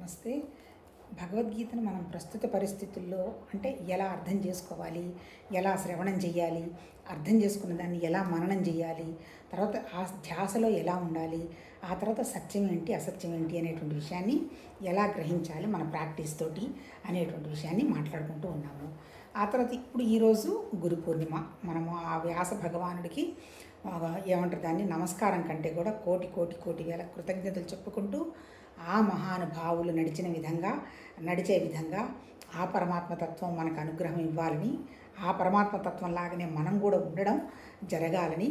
నమస్తే. భగవద్గీతను మనం ప్రస్తుత పరిస్థితుల్లో అంటే ఎలా అర్థం చేసుకోవాలి, ఎలా శ్రవణం చేయాలి, అర్థం చేసుకున్న దాన్ని ఎలా మననం చేయాలి, తర్వాత ఆ ధ్యాసలో ఎలా ఉండాలి, ఆ తర్వాత సత్యం ఏంటి అసత్యం ఏంటి అనేటువంటి విషయాన్ని ఎలా గ్రహించాలి మన ప్రాక్టీస్ తోటి అనేటువంటి విషయాన్ని మాట్లాడుకుంటూ ఉన్నాము. ఆ తర్వాత ఇప్పుడు ఈరోజు గురు పూర్ణిమ. మనము ఆ వ్యాస భగవానుడికి ఏమంటారు దాన్ని నమస్కారం కంటే కూడా కోటి కోటి కోటి వేల కృతజ్ఞతలు చెప్పుకుంటూ ఆ మహానుభావులు నడిచే విధంగా ఆ పరమాత్మతత్వం మనకు అనుగ్రహం ఇవ్వాలని, ఆ పరమాత్మతత్వంలాగానే మనం కూడా ఉండడం జరగాలని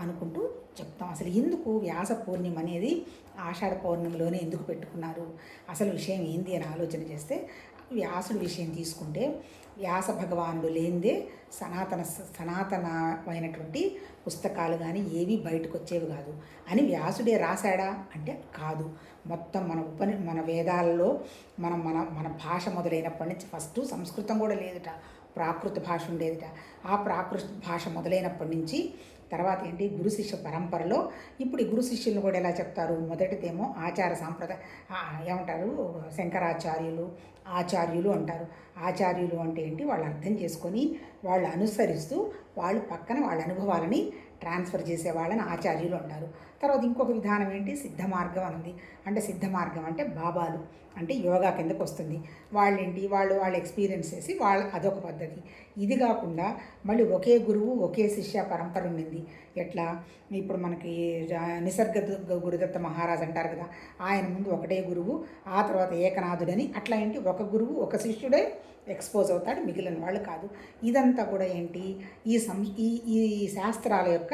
అనుకుంటూ చెప్తాం. అసలు ఎందుకు వ్యాస పూర్ణిమ అనేది ఆషాఢ పౌర్ణమిలోనే ఎందుకు పెట్టుకున్నారు, అసలు విషయం ఏంది అని ఆలోచన చేస్తే వ్యాసుడి విషయం తీసుకుంటే వ్యాస భగవానుడు లేనిదే సనాతనమైనటువంటి పుస్తకాలు కానీ ఏవి బయటకు వచ్చేవి కాదు అని వ్యాసుడే రాశాడా అంటే కాదు. మొత్తం మన వేదాలలో మన మన మన భాష మొదలైనప్పటి నుంచి ఫస్ట్ సంస్కృతం కూడా లేదుట, ప్రాకృత భాష ఉండేదిట. ఆ ప్రాకృత భాష మొదలైనప్పటి నుంచి తర్వాత ఏంటి గురు శిష్య పరంపరలో ఇప్పుడు ఈ గురు శిష్యులను కూడా ఎలా చెప్తారు, మొదటిదేమో ఆచార సాంప్రదాయ ఏమంటారు శంకరాచార్యులు ఆచార్యులు అంటారు. ఆచార్యులు అంటే ఏంటి, వాళ్ళు అర్థం చేసుకొని వాళ్ళు అనుసరిస్తూ వాళ్ళు పక్కన వాళ్ళ అనుభవాలని ట్రాన్స్ఫర్ చేసే వాళ్ళని ఆచార్యులు అంటారు. తర్వాత ఇంకొక విధానం ఏంటి, సిద్ధ మార్గం అన్నది. అంటే సిద్ధ మార్గం అంటే బాబాలు అంటే యోగా కిందకు వస్తుంది. వాళ్ళు ఎక్స్పీరియన్స్ చేసి అదొక పద్ధతి. ఇది కాకుండా మళ్ళీ ఒకే గురువు ఒకే శిష్య పరంపర ఉండింది. ఎట్లా ఇప్పుడు మనకి నిసర్గ గురుదత్త మహారాజ్ అంటారు కదా, ఆయన ముందు ఒకటే గురువు, ఆ తర్వాత ఏకనాథుడని అట్లా ఏంటి ఒక గురువు ఒక శిష్యుడే ఎక్స్పోజ్ అవుతాడు, మిగిలిన వాళ్ళు కాదు. ఇదంతా కూడా ఏంటి ఈ శాస్త్రాల యొక్క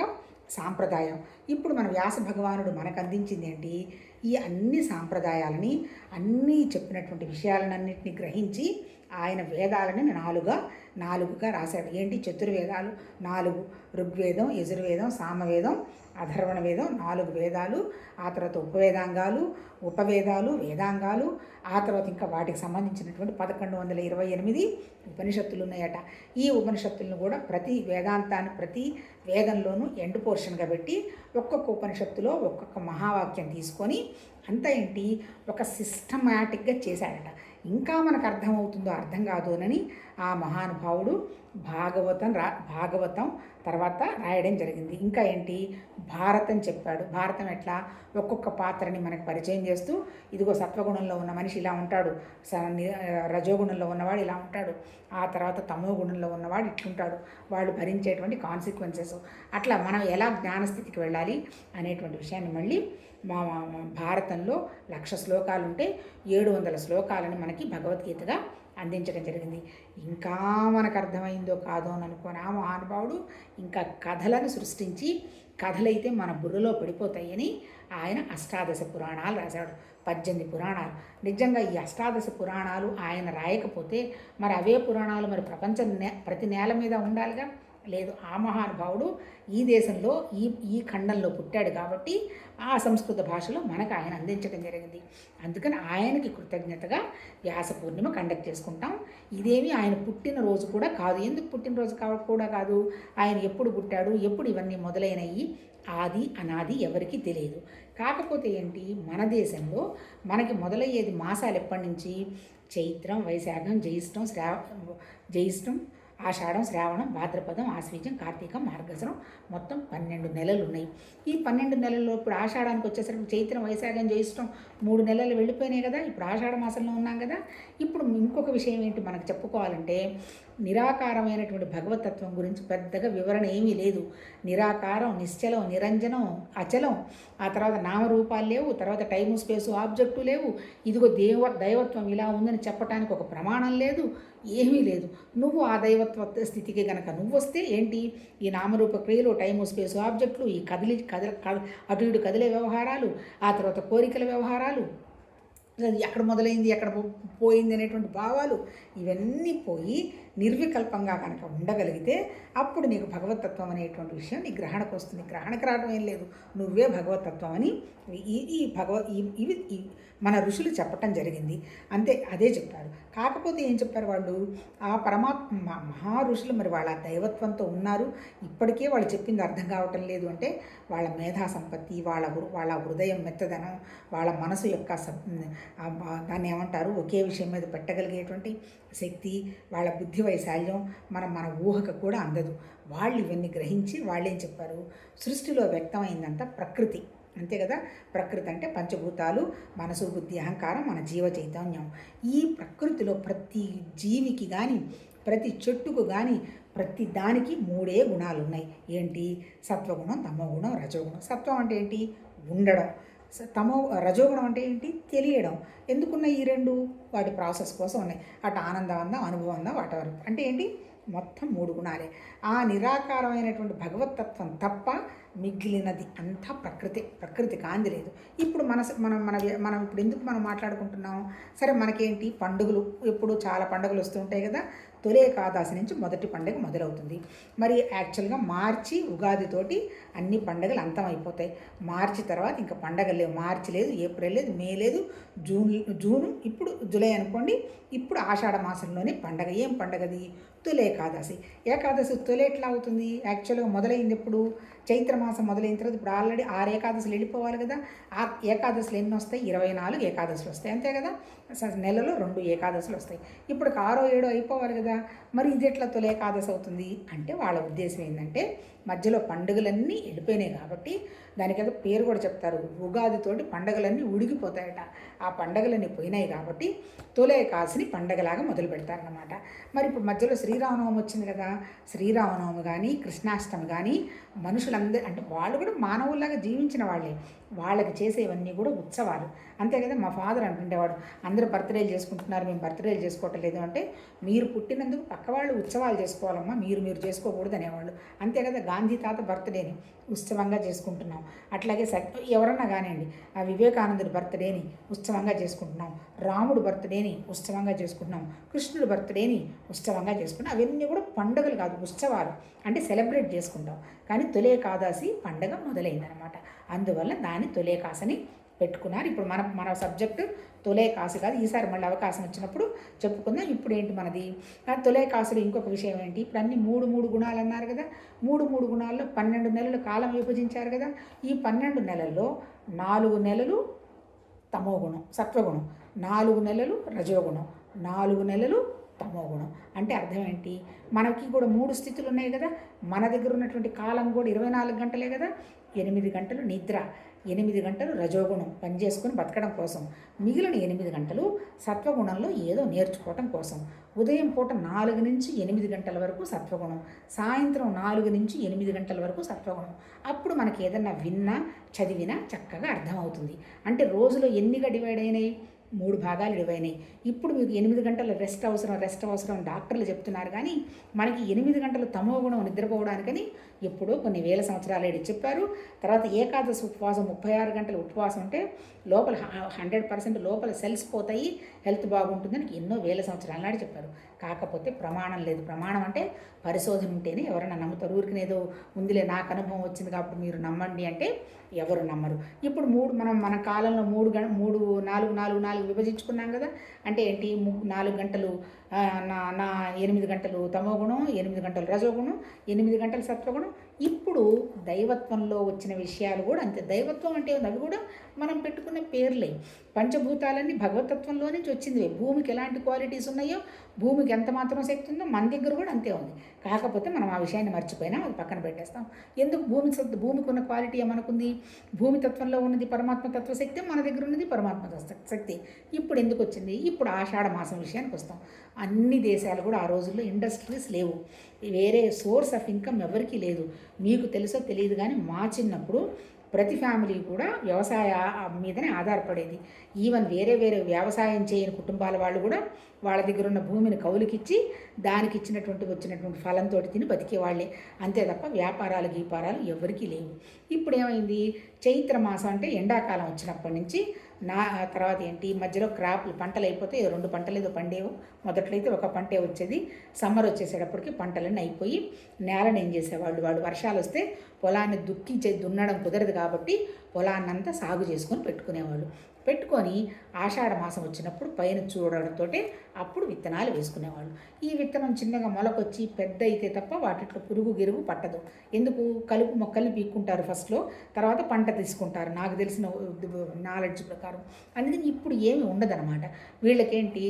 సాంప్రదాయం. ఇప్పుడు మన వ్యాస భగవానుడు మనకు అందించింది ఏంటి, ఈ అన్ని సాంప్రదాయాలని అన్నీ చెప్పినటువంటి విషయాలన్నింటినీ గ్రహించి ఆయన వేదాలని నాలుగుగా రాశాడు. ఏంటి చతుర్వేదాలు 4, ఋగ్వేదం, యజుర్వేదం, సామవేదం, అథర్వణ వేదం 4 వేదాలు, ఆ తర్వాత ఉపవేదాలు, వేదాంగాలు, ఆ తర్వాత ఇంకా వాటికి సంబంధించినటువంటి 1128 ఉపనిషత్తులు ఉన్నాయట. ఈ ఉపనిషత్తులను కూడా ప్రతి వేదంలోనూ ఎండ్ పోర్షన్గా పెట్టి ఒక్కొక్క ఉపనిషత్తులో ఒక్కొక్క మహావాక్యం తీసుకొని అంతా ఏంటి ఒక సిస్టమాటిక్గా చేశాడట. ఇంకా మనకు అర్థమవుతుందో అర్థం కాదు అని ఆ మహానుభావుడు భాగవతం తర్వాత రాయడం జరిగింది. ఇంకా ఏంటి భారతం చెప్పాడు. భారతం ఎట్లా ఒక్కొక్క పాత్రని మనకు పరిచయం చేస్తూ ఇదిగో సత్వగుణంలో ఉన్న మనిషి ఇలా ఉంటాడు, రజోగుణంలో ఉన్నవాడు ఇలా ఉంటాడు, ఆ తర్వాత తమో గుణంలో ఉన్నవాడు ఇట్లుంటాడు, వాళ్ళు భరించేటువంటి కాన్సిక్వెన్సెస్, అట్లా మనం ఎలా జ్ఞానస్థితికి వెళ్ళాలి అనేటువంటి విషయాన్ని మళ్ళీ మా భారతంలో 1,00,000 శ్లోకాలు ఉంటే 700 శ్లోకాలని మనకి భగవద్గీతగా అందించడం జరిగింది. ఇంకా మనకు అర్థమైందో కాదో అని అనుకోని ఆ మహానుభావుడు ఇంకా కథలను సృష్టించి, కథలైతే మన బుర్రలో పడిపోతాయని ఆయన 18 పురాణాలు రాశాడు. 18 పురాణాలు. నిజంగా ఈ 18 పురాణాలు ఆయన రాయకపోతే మరి అవే పురాణాలు మరి ప్రపంచం ప్రతి నేల మీద ఉండాలిగా. లేదు, ఆ మహానుభావుడు ఈ దేశంలో ఈ ఖండంలో పుట్టాడు కాబట్టి ఆ సంస్కృత భాషలో మనకు ఆయన అందించడం జరిగింది. అందుకని ఆయనకి కృతజ్ఞతగా వ్యాస పూర్ణిమ కండక్ట్ చేసుకుంటాం. ఇదేమి ఆయన పుట్టినరోజు కూడా కాదు. ఎందుకు పుట్టినరోజు కూడా కాదు, ఆయన ఎప్పుడు పుట్టాడు, ఎప్పుడు ఇవన్నీ మొదలైనవి ఆది అనాది ఎవరికి తెలియదు. కాకపోతే ఏంటి, మన దేశంలో మనకి మొదలయ్యేది మాసాలు ఎప్పటి నుంచి, చైత్రం, వైశాఖం, జ్యేష్టం, ఆషాఢం, శ్రావణం, భాద్రపదం, ఆశ్వీజం, కార్తీకం, మార్గశిరం, మొత్తం 12 నెలలు ఉన్నాయి. ఈ 12 నెలల్లో ఇప్పుడు ఆషాఢానికి వచ్చేసరికి చైత్రం, వైశాఖం, జ్యేష్టం 3 నెలలు వెళ్ళిపోయినాయి కదా. ఇప్పుడు ఆషాఢ మాసంలో ఉన్నాం కదా. ఇప్పుడు ఇంకొక విషయం ఏంటి మనకు చెప్పుకోవాలంటే, నిరాకారమైనటువంటి భగవతత్వం గురించి పెద్దగా వివరణ ఏమీ లేదు. నిరాకారం, నిశ్చలం, నిరంజనం, అచలం, ఆ తర్వాత నామరూపాలు లేవు, తర్వాత టైము స్పేసు ఆబ్జెక్టు లేవు, ఇదిగో దైవత్వం ఇలా ఉందని చెప్పడానికి ఒక ప్రమాణం లేదు, ఏమీ లేదు. నువ్వు ఆ దైవత్వ స్థితికి కనుక నువ్వు వస్తే ఏంటి, ఈ నామరూప క్రియలు, టైము స్పేసు ఆబ్జెక్టులు, ఈ అటు ఇటు కదిలే వ్యవహారాలు, ఆ తర్వాత కోరికల వ్యవహారాలు, ఎక్కడ మొదలైంది ఎక్కడ పోయింది అనేటువంటి భావాలు ఇవన్నీ పోయి నిర్వికల్పంగా కనుక ఉండగలిగితే అప్పుడు నీకు భగవతత్వం అనేటువంటి విషయం నీ గ్రహణకు వస్తుంది. గ్రహణకు రావడం ఏం లేదు, నువ్వే భగవతత్వం అని ఈ మన ఋషులు చెప్పటం జరిగింది. అంతే, అదే చెప్పారు. కాకపోతే ఏం చెప్పారు వాళ్ళు, ఆ పరమాత్మ మహా ఋషులు మరి వాళ్ళ దైవత్వంతో ఉన్నారు, ఇప్పటికే వాళ్ళు చెప్పింది అర్థం కావటం లేదు అంటే వాళ్ళ మేధా సంపత్తి, వాళ్ళ హృదయం మెత్తదనం, వాళ్ళ మనసు యొక్క దాన్ని ఏమంటారు, ఒకే విషయం మీద పెట్టగలిగేటువంటి శక్తి, వాళ్ళ బుద్ధి వైశాల్యం మన ఊహకు కూడా అందదు. వాళ్ళు ఇవన్నీ గ్రహించి వాళ్ళేం చెప్పారు, సృష్టిలో వ్యక్తమైందంతా ప్రకృతి, అంతే కదా. ప్రకృతి అంటే పంచభూతాలు, మనసు, బుద్ధి, అహంకారం, మన జీవ చైతన్యం. ఈ ప్రకృతిలో ప్రతి జీవికి కానీ, ప్రతి చెట్టుకు కానీ, ప్రతి దానికి మూడే గుణాలు ఉన్నాయి. ఏంటి, సత్వగుణం, తమోగుణం, రజోగుణం. సత్వం అంటే ఏంటి, ఉండడం. రజోగుణం అంటే ఏంటి, తెలియడం. ఎందుకున్న ఈ రెండు, వాటి ప్రాసెస్ కోసం ఉన్నాయి. అటు ఆనందం అందా, అనుభవం అందా, వాటి వరకు అంటే ఏంటి, మొత్తం మూడు గుణాలే. ఆ నిరాకారమైనటువంటి భగవతత్వం తప్ప మిగిలినది అంతా ప్రకృతి కాంది లేదు. ఇప్పుడు మనం ఇప్పుడు ఎందుకు మనం మాట్లాడుకుంటున్నాం, సరే మనకేంటి పండుగలు, ఎప్పుడు చాలా పండుగలు వస్తూ ఉంటాయి కదా. తొలి ఏకాదశి నుంచి మొదటి పండుగ మొదలవుతుంది. మరి యాక్చువల్గా మార్చి ఉగాదితోటి అన్ని పండుగలు అంతమైపోతాయి. మార్చి తర్వాత ఇంకా పండగలు లేవు. మార్చి లేదు, ఏప్రిల్ లేదు, మే లేదు, జూను, ఇప్పుడు జూలై అనుకోండి. ఇప్పుడు ఆషాఢ మాసంలోనే పండగ. ఏం పండగది, తొలి ఏకాదశి. ఏకాదశి తొలి ఎట్లా అవుతుంది, యాక్చువల్గా మొదలైంది ఎప్పుడు, చైత్రమాసం మొదలైన తర్వాత ఇప్పుడు ఆల్రెడీ 6 ఏకాదశులు వెళ్ళిపోవాలి కదా. ఆ ఏకాదశులు ఎన్ని వస్తాయి, 24 ఏకాదశులు వస్తాయి, అంతే కదా. నెలలో 2 ఏకాదశులు వస్తాయి. ఇప్పుడు 6, 7 అయిపోవాలి కదా. మరి ఇది ఎట్లా తొలి ఏకాదశి అవుతుంది అంటే వాళ్ళ ఉద్దేశం ఏంటంటే మధ్యలో పండుగలన్నీ వెళ్ళిపోయినాయి కాబట్టి, దానికైతే పేరు కూడా చెప్తారు, ఉగాదితోటి పండుగలన్నీ ఉడిగిపోతాయట. ఆ పండుగలన్నీ పోయినాయి కాబట్టి తొలి ఏకాదశిని పండగలాగా మొదలు పెడతారన్నమాట. మరి ఇప్పుడు మధ్యలో శ్రీరామనవమి వచ్చింది కదా. శ్రీరామనవమి కానీ, కృష్ణాష్టమి కానీ, మనుషులందరూ అంటే వాళ్ళు కూడా మానవుల్లాగా జీవించిన వాళ్ళే, వాళ్ళకి చేసేవన్నీ కూడా ఉత్సవాలు, అంతే కదా. మా ఫాదర్ అంటుండేవాడు, అందరూ బర్త్డేలు చేసుకుంటున్నారు, మేము బర్త్డేలు చేసుకోవటం లేదు అంటే, మీరు పుట్టినందుకు పక్కవాళ్ళు ఉత్సవాలు చేసుకోవాలమ్మా, మీరు చేసుకోకూడదు అనేవాళ్ళు, అంతే కదా. గాంధీ తాత బర్త్డేని ఉత్సవంగా చేసుకుంటున్నాం. అట్లాగే ఎవరన్నా కానివ్వండి, ఆ వివేకానందుడి బర్త్డేని ఉత్సవంగా చేసుకుంటున్నాం, రాముడు బర్త్డేని ఉత్సవంగా చేసుకుంటున్నాం, కృష్ణుడి బర్త్డేని ఉత్సవంగా చేసుకుంటాం. అవన్నీ కూడా పండుగలు కాదు, ఉత్సవాలు, అంటే సెలబ్రేట్ చేసుకుంటాం. కానీ తొలి ఏకాదశి పండుగ మొదలైందనమాట. అందువల్ల దాన్ని తొలి ఏకాదశిని పెట్టుకున్నారు. ఇప్పుడు మన సబ్జెక్టు తొలి ఏకాదశి కాదు. ఈసారి మళ్ళీ అవకాశం వచ్చినప్పుడు చెప్పుకుందాం. ఇప్పుడు ఏంటి మనది, తొలి ఏకాదశిలో ఇంకొక విషయం ఏంటి, ఇప్పుడు అన్ని మూడు గుణాలు అన్నారు కదా. మూడు గుణాల్లో 12 నెలలు కాలం విభజించారు కదా. ఈ 12 నెలల్లో 4 నెలలు తమోగుణం, సత్వగుణం, 4 నెలలు రజోగుణం, 4 నెలలు తమోగుణం. అంటే అర్థం ఏంటి, మనకి కూడా 3 స్థితులు ఉన్నాయి కదా. మన దగ్గర ఉన్నటువంటి కాలం కూడా 24 గంటలే కదా. 8 గంటలు నిద్ర, 8 గంటలు రజోగుణం పనిచేసుకొని బతకడం కోసం, మిగిలిన 8 గంటలు సత్వగుణంలో ఏదో నేర్చుకోవటం కోసం. ఉదయం పూట 4 నుంచి 8 గంటల వరకు సత్వగుణం, సాయంత్రం 4 నుంచి 8 గంటల వరకు సత్వగుణం. అప్పుడు మనకి ఏదన్నా విన్నా చదివినా చక్కగా అర్థమవుతుంది. అంటే రోజులో ఎన్నిగా డివైడ్ అయినాయి, 3 భాగాలు డివైడ్. ఇప్పుడు మీకు 8 గంటల రెస్ట్ అవసరం డాక్టర్లు చెప్తున్నారు. కానీ మనకి 8 గంటలు తమోగుణం నిద్రపోవడానికని ఎప్పుడో కొన్ని వేల సంవత్సరాలు చెప్పారు. తర్వాత ఏకాదశి ఉపవాసం 36 గంటలు ఉపవాసం ఉంటే లోపల 100% లోపల సెల్స్ పోతాయి, హెల్త్ బాగుంటుందని ఎన్నో వేల సంవత్సరాల నాడు చెప్పారు. కాకపోతే ప్రమాణం లేదు. ప్రమాణం అంటే పరిశోధన ఉంటేనే ఎవరైనా నమ్ముతారు. ఊరికినేదో ఉందిలే, నాకు అనుభవం వచ్చింది కాబట్టి మీరు నమ్మండి అంటే ఎవరు నమ్మరు. ఇప్పుడు మన కాలంలో 4 విభజించుకున్నాం కదా. అంటే ఏంటి, 4 గంటలు 8 గంటలు తమోగుణం, 8 గంటలు రజోగుణం, 8 గంటలు సత్వగుణం. ఇప్పుడు దైవత్వంలో వచ్చిన విషయాలు కూడా అంతే. దైవత్వం అంటే అవి కూడా మనం పెట్టుకున్న పేర్లే. పంచభూతాలన్నీ భగవతత్వంలో నుంచి వచ్చింది. భూమికి ఎలాంటి క్వాలిటీస్ ఉన్నాయో, భూమికి ఎంత మాత్రం శక్తి ఉందో మన దగ్గర కూడా అంతే ఉంది. కాకపోతే మనం ఆ విషయాన్ని మర్చిపోయినా అది పక్కన పెట్టేస్తాం. ఎందుకు, భూమికి ఉన్న క్వాలిటీ ఏమనుకుంది, భూమి తత్వంలో ఉన్నది పరమాత్మ తత్వ శక్తి, మన దగ్గర ఉన్నది పరమాత్మ శక్తి. ఇప్పుడు ఎందుకు వచ్చింది, ఇప్పుడు ఆషాఢ మాసం విషయానికి వస్తాం. అన్ని దేశాలు కూడా ఆ రోజుల్లో ఇండస్ట్రీస్ లేవు, వేరే సోర్స్ ఆఫ్ ఇన్కమ్ ఎవరికీ లేదు. మీకు తెలుసో తెలియదు కానీ మా చిన్నప్పుడు ప్రతి ఫ్యామిలీ కూడా వ్యవసాయ మీదనే ఆధారపడేది. ఈవెన్ వేరే వ్యవసాయం చేయని కుటుంబాల వాళ్ళు కూడా వాళ్ళ దగ్గర ఉన్న భూమిని కౌలుకిచ్చి దానికి వచ్చినటువంటి ఫలంతో తిని బతికేవాళ్ళే, అంతే తప్ప వ్యాపారాలు గీపారాలు ఎవరికీ లేవు. ఇప్పుడు ఏమైంది, చైత్ర మాసం అంటే ఎండాకాలం వచ్చినప్పటి నుంచి తర్వాత ఏంటి, మధ్యలో క్రాప్లు పంటలు అయిపోతే 2 పంటలు ఏదో పండేవు. మొదట్లో అయితే ఒక పంటే వచ్చేది. సమ్మర్ వచ్చేసేటప్పటికి పంటలన్నీ అయిపోయి నేలను ఏం చేసేవాళ్ళు, వర్షాలు వస్తే పొలాన్ని దున్నడం కుదరదు కాబట్టి పొలాన్నంతా సాగు చేసుకొని పెట్టుకునేవాళ్ళు. పెట్టుకొని ఆషాఢ మాసం వచ్చినప్పుడు పైన చూడడంతో అప్పుడు విత్తనాలు వేసుకునేవాళ్ళు. ఈ విత్తనం చిన్నగా మొలకొచ్చి పెద్ద అయితే తప్ప వాటిట్లో పురుగు గిరుగు పట్టదు. ఎందుకు? కలుపు మొక్కల్ని పీక్కుంటారు ఫస్ట్లో, తర్వాత పంట తీసుకుంటారు నాకు తెలిసిన నాలెడ్జ్ ప్రకారం. అందుకని ఇప్పుడు ఏమి ఉండదన్నమాట. వీళ్ళకేంటి,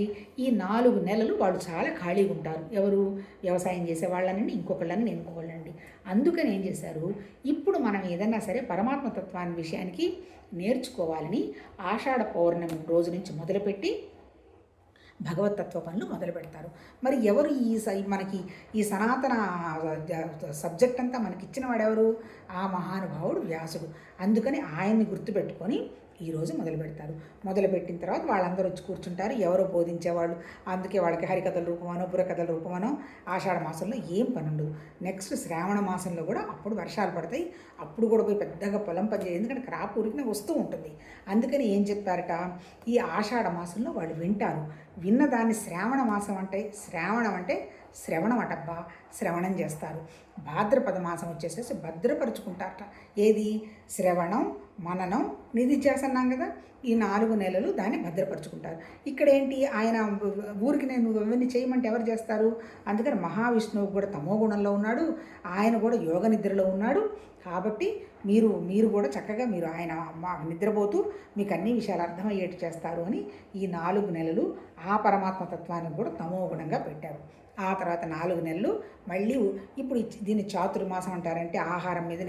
ఈ 4 నెలలు వాళ్ళు చాలా ఖాళీగా ఉంటారు. ఎవరు? వ్యవసాయం చేసే వాళ్ళనండి, ఇంకొకళ్ళని ఇంకొకళ్ళండి. అందుకని ఏం చేశారు, ఇప్పుడు మనం ఏదన్నా సరే పరమాత్మతత్వాన్ని విషయానికి నేర్చుకోవాలని ఆషాఢ పౌర్ణమి రోజు నుంచి మొదలుపెట్టి భగవతత్వ పనులు మొదలు పెడతారు. మరి ఎవరు మనకి ఈ సనాతన సబ్జెక్ట్ అంతా మనకి ఇచ్చిన వాడెవరు? ఆ మహానుభావుడు వ్యాసుడు. అందుకని ఆయన్ని గుర్తుపెట్టుకొని ఈరోజు మొదలు పెడతారు. మొదలుపెట్టిన తర్వాత వాళ్ళందరూ వచ్చి కూర్చుంటారు, ఎవరో బోధించేవాళ్ళు. అందుకే వాళ్ళకి హరికథల రూపమనో బుర్రకథల రూపమనో ఆషాఢ మాసంలో ఏం పని ఉండదు. నెక్స్ట్ శ్రావణ మాసంలో కూడా అప్పుడు వర్షాలు పడతాయి. అప్పుడు కూడా పోయి పెద్దగా పొలం పని చేయదు, ఎందుకంటే క్రాప్ ఉరికిన వస్తూ ఉంటుంది. అందుకని ఏం చెప్పారట, ఈ ఆషాఢ మాసంలో వాళ్ళు వింటారు. విన్నదాన్ని శ్రావణ మాసం అంటే, శ్రావణం అంటే శ్రవణం అటబ్బా, శ్రవణం చేస్తారు. భాద్రపద మాసం వచ్చేసేసి భద్రపరుచుకుంటారట. ఏది? శ్రవణం, మననం, నిధిధ్యాసన్నాం కదా, ఈ 4 నెలలు దాన్ని భద్రపరుచుకుంటారు. ఇక్కడేంటి, ఆయన ఊరికి నేను ఇవన్నీ చేయమంటే ఎవరు చేస్తారు? అందుకని మహావిష్ణువు కూడా తమో గుణంలో ఉన్నాడు, ఆయన కూడా యోగ నిద్రలో ఉన్నాడు. కాబట్టి మీరు కూడా చక్కగా మీరు ఆయన నిద్రపోతూ మీకు అన్ని విషయాలు అర్థమయ్యేట్టు చేస్తారు అని ఈ 4 నెలలు ఆ పరమాత్మ తత్వానికి కూడా తమో గుణంగా పెట్టారు. ఆ తర్వాత 4 నెలలు మళ్ళీ ఇప్పుడు దీన్ని చాతుర్మాసం అంటారంటే ఆహారం మీద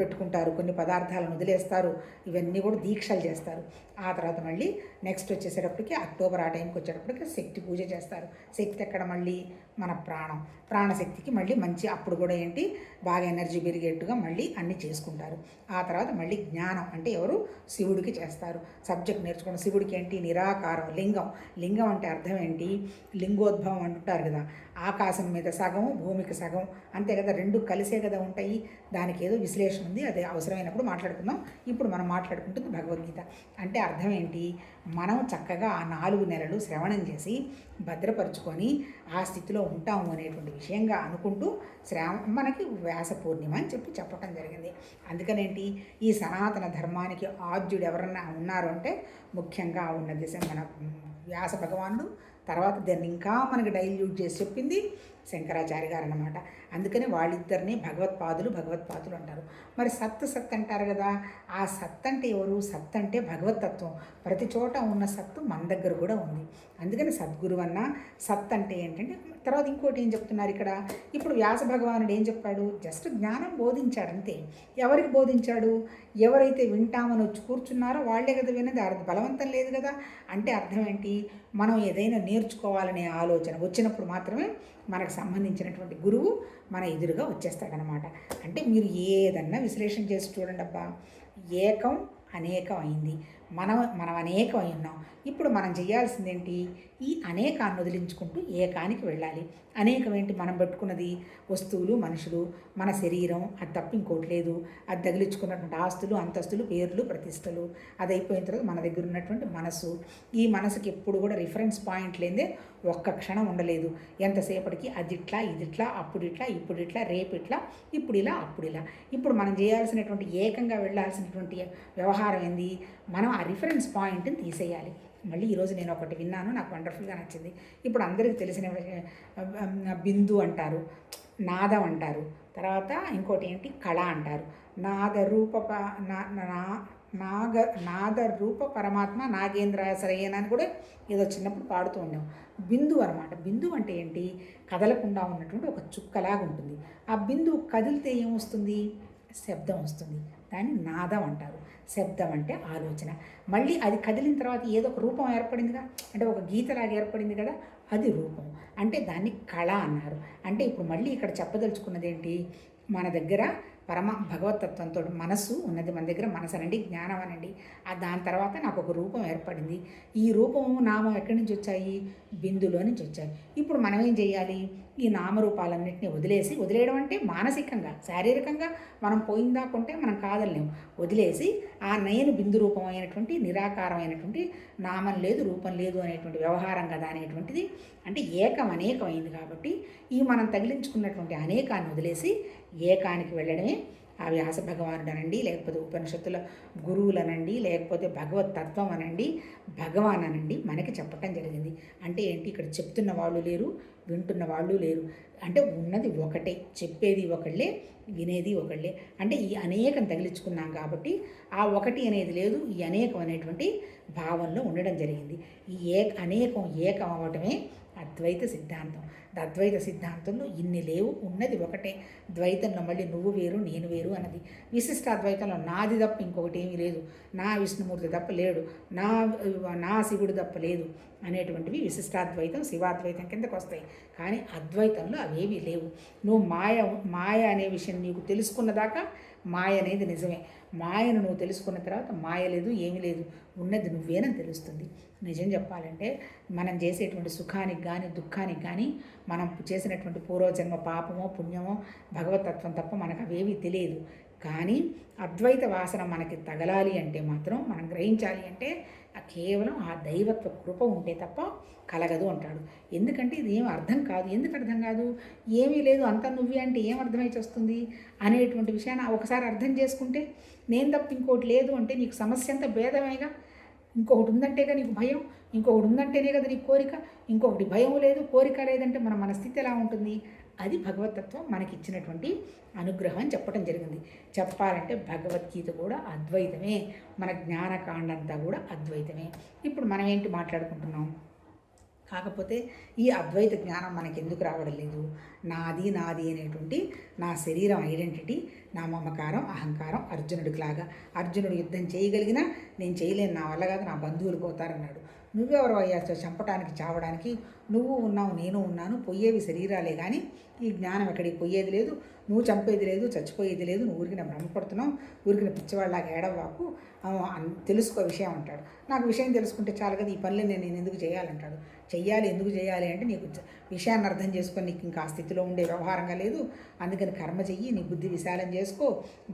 పెట్టుకుంటారు, కొన్ని పదార్థాలను వదిలేస్తారు, ఇవన్నీ కూడా దీక్షలు చేస్తారు. ఆ తర్వాత మళ్ళీ నెక్స్ట్ వచ్చేసేటప్పటికి అక్టోబర్ ఆ టైంకి వచ్చేటప్పటికి శక్తి పూజ చేస్తారు. శక్తి ఎక్కడ? మళ్ళీ మన ప్రాణశక్తికి మళ్ళీ మంచి, అప్పుడు కూడా ఏంటి, బాగా ఎనర్జీ పెరిగేట్టుగా మళ్ళీ అన్నీ చేసుకుంటారు. ఆ తర్వాత మళ్ళీ జ్ఞానం అంటే ఎవరు? శివుడికి చేస్తారు. సబ్జెక్ట్ నేర్చుకున్న శివుడికి ఏంటి? నిరాకారం, లింగం అంటే అర్థం ఏంటి? లింగోద్భవం అంటుంటారు కదా, ఆకాశం మీద సగం, భూమికి సగం, అంతే కదా, 2 కలిసే కదా ఉంటాయి. దానికి ఏదో విశ్లేషణ ఉంది, అది అవసరమైనప్పుడు మాట్లాడుకుందాం. ఇప్పుడు మనం మాట్లాడుకుంటుంది భగవద్గీత. అంటే అర్థం ఏంటి? మనం చక్కగా ఆ 4 నెలలు శ్రవణం చేసి భద్రపరుచుకొని ఆ స్థితిలో ఉంటాము అనేటువంటి విషయంగా అనుకుంటూ మనకి వ్యాస పూర్ణిమ అని చెప్పటం జరిగింది. అందుకనేంటి, ఈ సనాతన ధర్మానికి ఆద్యుడు ఎవరన్నా ఉన్నారు అంటే ముఖ్యంగా ఉన్నది మన వ్యాస భగవానుడు. తర్వాత దాన్ని ఇంకా మనకి డైల్యూట్ చేసి చెప్పింది శంకరాచార్య గారు అన్నమాట. అందుకని వాళ్ళిద్దరిని భగవత్పాదులు అంటారు. మరి సత్ అంటారు కదా, ఆ సత్ అంటే ఎవరు? సత్ అంటే భగవతత్వం. ప్రతి చోట ఉన్న సత్తు మన దగ్గర కూడా ఉంది. అందుకని సద్గురు అన్న సత్ అంటే ఏంటంటే, తర్వాత ఇంకోటి ఏం చెప్తున్నారు ఇక్కడ, ఇప్పుడు వ్యాస భగవానుడు ఏం చెప్పాడు? జస్ట్ జ్ఞానం బోధించాడు అంతే. ఎవరికి బోధించాడు? ఎవరైతే వింటామని వచ్చి కూర్చున్నారో వాళ్ళే కదా విన్నది, బలవంతం లేదు కదా. అంటే అర్థం ఏంటి, మనం ఏదైనా నేర్చుకోవాలనే ఆలోచన వచ్చినప్పుడు మాత్రమే మనకు సంబంధించినటువంటి గురువు మన ఎదురుగా వచ్చేస్తాడనమాట. అంటే మీరు ఏదన్నా విశ్లేషణ చేసి చూడండి అబ్బా, ఏకం అనేకం అయింది. మనం అనేకం అయి ఉన్నాం. ఇప్పుడు మనం చేయాల్సిందేంటి? ఈ అనేకాన్ని వదిలించుకుంటూ ఏకానికి వెళ్ళాలి. అనేకం ఏంటి? మనం పెట్టుకున్నది వస్తువులు, మనుషులు, మన శరీరం, అది తప్ప ఇంకోటి లేదు. అది తగిలించుకున్నటువంటి ఆస్తులు, అంతస్తులు, పేర్లు, ప్రతిష్టలు, అది అయిపోయిన తర్వాత మన దగ్గర ఉన్నటువంటి మనసు. ఈ మనసుకి ఎప్పుడు కూడా రిఫరెన్స్ పాయింట్ లేదే ఒక్క క్షణం ఉండలేదు. ఎంతసేపటికి అదిట్లా, ఇదిట్లా, అప్పుడిట్లా, ఇప్పుడిట్లా, రేపిట్లా, ఇప్పుడు ఇలా, అప్పుడు ఇలా. ఇప్పుడు మనం చేయాల్సినటువంటి ఏకంగా వెళ్ళాల్సినటువంటి వ్యవహారం ఏంది? మనం ఆ రిఫరెన్స్ పాయింట్ని తీసేయాలి. మళ్ళీ ఈరోజు నేను ఒకటి విన్నాను, నాకు వండర్ఫుల్గా నచ్చింది. ఇప్పుడు అందరికీ తెలిసిన బిందు అంటారు, నాదం అంటారు, తర్వాత ఇంకోటి ఏంటి, కళ అంటారు. నాద రూప పరమాత్మ నాగేంద్రాశ్రయేన అని కూడా ఏదో చిన్నప్పుడు పాడుతూ ఉన్నాం. బిందు అనమాట. బిందు అంటే ఏంటి? కదలకుండా ఉన్నటువంటి ఒక చుక్కలాగా ఉంటుంది. ఆ బిందువు కదిలితే ఏమొస్తుంది? శబ్దం వస్తుంది. దాన్ని నాదం అంటారు. శబ్దం అంటే ఆలోచన. మళ్ళీ అది కదిలిన తర్వాత ఏదో ఒక రూపం ఏర్పడిందిగా, అంటే ఒక గీతలాగా ఏర్పడింది కదా, అది రూపం. అంటే దాన్ని కళ అన్నారు. అంటే ఇప్పుడు మళ్ళీ ఇక్కడ చెప్పదలుచుకున్నది ఏంటి? మన దగ్గర భగవతత్వంతో మనస్సు ఉన్నది, మన దగ్గర మనసు అనండి, జ్ఞానం అనండి. దాని తర్వాత నాకు ఒక రూపం ఏర్పడింది. ఈ రూపము నామం ఎక్కడి నుంచి వచ్చాయి? బిందులో నుంచి వచ్చాయి. ఇప్పుడు మనం ఏం చేయాలి? ఈ నామరూపాలన్నింటినీ వదిలేయడం అంటే మానసికంగా, శారీరకంగా మనం పోయిందాకుంటే మనం కాదలేము. వదిలేసి ఆ నేను బిందు రూపం అయినటువంటి నిరాకారమైనటువంటి నామం లేదు, రూపం లేదు అనేటువంటి వ్యవహారం కదా అనేటువంటిది. అంటే ఏకం అనేకమైంది కాబట్టి ఈ మనం తగిలించుకున్నటువంటి అనేకాన్ని వదిలేసి ఏకానికి వెళ్ళడమే ఆ వ్యాస భగవానుడు అనండి, లేకపోతే ఉపనిషత్తుల గురువులనండి, లేకపోతే భగవత్ తత్వం అనండి, భగవాన్ అనండి మనకి చెప్పటం జరిగింది. అంటే ఏంటి, ఇక్కడ చెప్తున్న వాళ్ళు లేరు, వింటున్న వాళ్ళు లేరు. అంటే ఉన్నది ఒకటే, చెప్పేది ఒకళ్ళే, వినేది ఒకళ్ళే. అంటే ఈ అనేకం తగిలించుకున్నాం కాబట్టి ఆ ఒకటి అనేది లేదు, ఈ అనేకం అనేటువంటి భావంలో ఉండడం జరిగింది. ఈ అనేకం ఏకం అవ్వటమే అద్వైత సిద్ధాంతం. అద్వైత సిద్ధాంతంలో ఇన్ని లేవు, ఉన్నది ఒకటే. ద్వైతంలో మళ్ళీ నువ్వు వేరు నేను వేరు అన్నది. విశిష్ట అద్వైతంలో నాది తప్ప ఇంకొకటి ఏమీ లేదు, నా విష్ణుమూర్తి తప్ప లేడు, నా నా శివుడు తప్ప లేదు అనేటువంటివి విశిష్టాద్వైతం శివాద్వైతం కిందకు వస్తాయి. కానీ అద్వైతంలో అవేవి లేవు. నువ్వు మాయ అనే విషయం నీకు తెలుసుకున్నదాకా మాయ అనేది నిజమే. మాయను నువ్వు తెలుసుకున్న తర్వాత మాయ లేదు, ఏమీ లేదు, ఉన్నది నువ్వేనని తెలుస్తుంది. నిజం చెప్పాలంటే మనం చేసేటువంటి సుఖానికి కానీ దుఃఖానికి కానీ మనం చేసినటువంటి పూర్వజన్మ పాపమో పుణ్యమో భగవతత్వం తప్ప మనకు అవేవి తెలియదు. కానీ అద్వైత వాసన మనకి తగలాలి అంటే మాత్రం, మనం గ్రహించాలి అంటే కేవలం ఆ దైవత్వ కృప ఉంటే తప్ప కలగదు అంటాడు. ఎందుకంటే ఇది ఏం అర్థం కాదు. ఎందుకు అర్థం కాదు? ఏమీ లేదు అంతా నువ్వే అంటే ఏం అర్థమైతే వస్తుంది అనేటువంటి విషయాన్ని ఒకసారి అర్థం చేసుకుంటే, నేను తప్ప ఇంకోటి లేదు అంటే నీకు సమస్య అంతా భేదమేగా. ఇంకొకటి ఉందంటేగా నీకు భయం, ఇంకొకటి ఉందంటేనే కదా నీకు కోరిక. ఇంకొకటి భయం లేదు, కోరిక లేదంటే మన స్థితి ఎలా ఉంటుంది? అది భగవతత్వం మనకి ఇచ్చినటువంటి అనుగ్రహం అని చెప్పడం జరిగింది. చెప్పాలంటే భగవద్గీత కూడా అద్వైతమే, మన జ్ఞానకాండ అంతా కూడా అద్వైతమే. ఇప్పుడు మనం ఏంటి మాట్లాడుకుంటున్నాం? కాకపోతే ఈ అద్వైత జ్ఞానం మనకి ఎందుకు రావడం లేదు? నాది అనేటువంటి నా శరీరం ఐడెంటిటీ, నా మమకారం అహంకారం అర్జునుడికిలాగా. అర్జునుడు యుద్ధం చేయగలిగినా నేను చేయలేను, నా వల్ల కాదు, నా బంధువులు పోతారన్నాడు. నువ్వెవరు అయ్యా చంపటానికి చావడానికి? నువ్వు ఉన్నావు, నేను ఉన్నాను, పోయేవి శరీరాలే కానీ ఈ జ్ఞానం ఎక్కడికి పోయేది లేదు, నువ్వు చంపేది లేదు, చచ్చిపోయేది లేదు, నువ్వు ఊరికిన భ్రమపడుతున్నావు, ఊరికిన పిచ్చివాళ్ళలాగా ఏడవాకు, తెలుసుకో విషయం అంటాడు. నాకు విషయం తెలుసుకుంటే చాలు కదా, ఈ పనులు నేను ఎందుకు చేయాలంటాడు. చెయ్యాలి, ఎందుకు చేయాలి అంటే నీకు విషయాన్ని అర్థం చేసుకొని నీకు ఇంకా ఆ స్థితిలో ఉండే వ్యవహారంగా లేదు, అందుకని కర్మ చెయ్యి, నీ బుద్ధి విశాలం చేసుకో,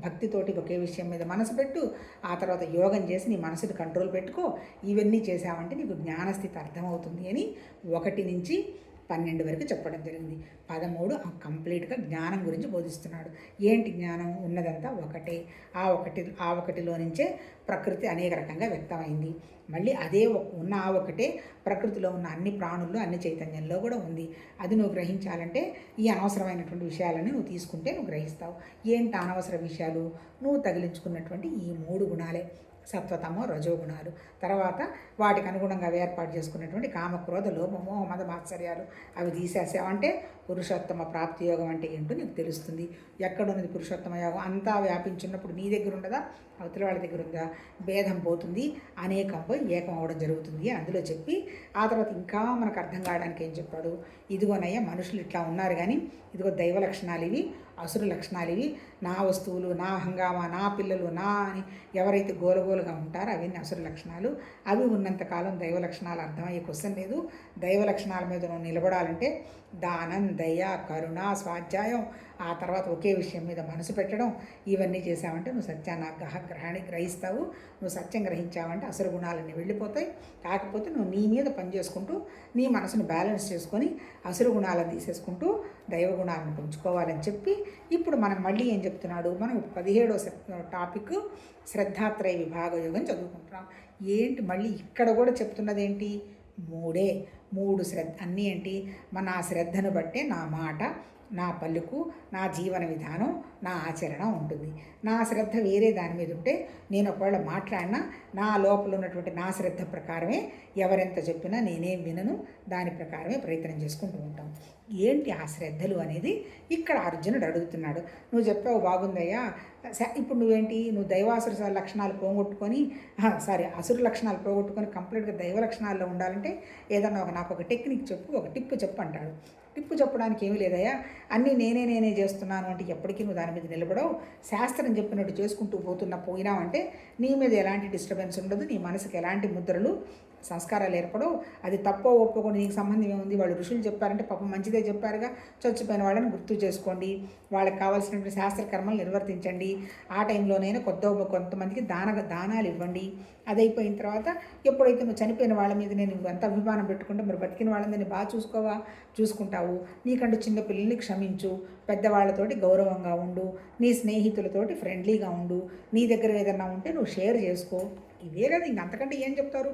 భక్తితోటి ఒకే విషయం మీద మనసు పెట్టు, ఆ తర్వాత యోగం చేసి నీ మనసుని కంట్రోల్ పెట్టుకో, ఇవన్నీ చేసావంటే నీకు జ్ఞానస్థితి అర్థమవుతుంది అని 1 నుంచి 12 వరకు చెప్పడం జరిగింది. 13 కంప్లీట్గా జ్ఞానం గురించి బోధిస్తున్నాడు. ఏంటి జ్ఞానం? ఉన్నదంతా ఒకటే. ఆ ఒకటిలో నుంచే ప్రకృతి అనేక రకంగా వ్యక్తమైంది. మళ్ళీ అదే ఉన్న ఆ ఒకటే ప్రకృతిలో ఉన్న అన్ని ప్రాణుల్లో అన్ని చైతన్యంలో కూడా ఉంది. అది నువ్వు గ్రహించాలంటే ఈ అనవసరమైనటువంటి విషయాలని నువ్వు తీసుకుంటే నువ్వు గ్రహిస్తావు. ఏంటి అనవసర విషయాలు? నువ్వు తగిలించుకున్నటువంటి ఈ 3 గుణాలే, సత్వతమో రజోగుణాలు. తర్వాత వాటికి అనుగుణంగా ఏర్పాటు చేసుకున్నటువంటి కామక్రోధ లోభమోహ మద మాత్సర్యాలు అవి తీసేసావంటే పురుషోత్తమ ప్రాప్తి యోగం అంటే ఏంటో నీకు తెలుస్తుంది. ఎక్కడున్నది పురుషోత్తమ యోగం? అంతా వ్యాపించున్నప్పుడు నీ దగ్గర ఉండదా, అవతల వాళ్ళ దగ్గర ఉందా? భేదం పోతుంది, అనేకం పోయి ఏకం అవ్వడం జరుగుతుంది అందులో చెప్పి, ఆ తర్వాత ఇంకా మనకు అర్థం కావడానికి ఏం చెప్పాడు? ఇదిగోనయ్యా మనుషులు ఇట్లా ఉన్నారు కానీ ఇదిగో దైవ లక్షణాలు ఇవి, అసురు లక్షణాలు ఇవి, నా వస్తువులు, నా హంగామా, నా పిల్లలు, నా అని ఎవరైతే గోలగోలుగా ఉంటారో అవన్నీ అసురు లక్షణాలు. అవి ఉన్నంతకాలం దైవ లక్షణాలు అర్థమయ్యే క్వశ్చన్ లేదు. దైవ లక్షణాల మీద నువ్వు నిలబడాలంటే దానం, దయ, కరుణ, స్వాధ్యాయం, ఆ తర్వాత ఒకే విషయం మీద మనసు పెట్టడం, ఇవన్నీ చేసావంటే నువ్వు సత్యాన్ని గ్రహిస్తావు. నువ్వు సత్యం గ్రహించావంటే అసురు గుణాలన్నీ వెళ్ళిపోతాయి. కాకపోతే నువ్వు నీ మీద పని చేసుకుంటూ నీ మనసును బ్యాలెన్స్ చేసుకొని అసురు గుణాలను తీసేసుకుంటూ దైవ గుణాలను పెంచుకోవాలని చెప్పి ఇప్పుడు మనం మళ్ళీ ఏం చెప్తున్నాడు? మనం 17వ టాపిక్ శ్రద్ధాత్రయ విభాగ యోగం చదువుకుంటున్నాం. ఏంటి మళ్ళీ ఇక్కడ కూడా చెప్తున్నది ఏంటి? 3 శ్రద్ధ. అన్నీ ఏంటి? నా శ్రద్ధను బట్టే నా మాట, నా పలుకు, నా జీవన విధానం, నా ఆచరణ ఉంటుంది. నా శ్రద్ధ వేరే దాని మీద ఉంటే నేను ఒకవేళ మాట్లాడినా నా లోపల ఉన్నటువంటి నా శ్రద్ధ ప్రకారమే ఎవరెంత చెప్పినా నేనేం వినను, దాని ప్రకారమే ప్రయత్నం చేసుకుంటూ ఉంటాం. ఏంటి ఆ శ్రద్ధలు అనేది ఇక్కడ అర్జునుడు అడుగుతున్నాడు. నువ్వు చెప్పావు బాగుందయ్యా, ఇప్పుడు నువ్వేంటి, నువ్వు దైవాసుర లక్షణాలు పోగొట్టుకొని అసురు లక్షణాలు పోగొట్టుకొని కంప్లీట్గా దైవ లక్షణాల్లో ఉండాలంటే ఏదన్నా నాకు ఒక టెక్నిక్ చెప్పు, ఒక టిప్పు చెప్పు అంటాడు. టిప్పు చెప్పడానికి ఏమీ లేదయ్యా, అన్నీ నేనే చేస్తున్నాను అంటే ఎప్పటికీ నువ్వు దాని మీద నిలబడవు. శాస్త్రం చెప్పినట్టు చేసుకుంటూ పోయినావంటే నీ మీద ఎలాంటి డిస్టర్బెన్స్ ఉండదు, నీ మనసుకి ఎలాంటి ముద్రలు సంస్కారాలు ఏర్పడవు. అది తప్పో ఒప్పుకొని నీకు సంబంధం ఏముంది, వాళ్ళు ఋషులు చెప్పారంటే పాపం మంచిదే చెప్పారుగా, చచ్చిపోయిన వాళ్ళని గుర్తు చేసుకోండి, వాళ్ళకి కావాల్సినటువంటి శాస్త్రకర్మలు నిర్వర్తించండి, ఆ టైంలోనైనా కొంతమందికి దానాలు ఇవ్వండి. అది అయిపోయిన తర్వాత ఎప్పుడైతే నువ్వు చనిపోయిన వాళ్ళ మీద నేను ఎంత అభిమానం పెట్టుకుంటే మరి బతికిన వాళ్ళని బాగా చూసుకుంటావు. నీకంటూ చిన్న పిల్లల్ని క్షమించు, పెద్దవాళ్ళతోటి గౌరవంగా ఉండు, నీ స్నేహితులతోటి ఫ్రెండ్లీగా ఉండు, నీ దగ్గర ఏదన్నా ఉంటే నువ్వు షేర్ చేసుకో. ఇవే కదా, ఇంక అంతకంటే ఏం చెప్తారు?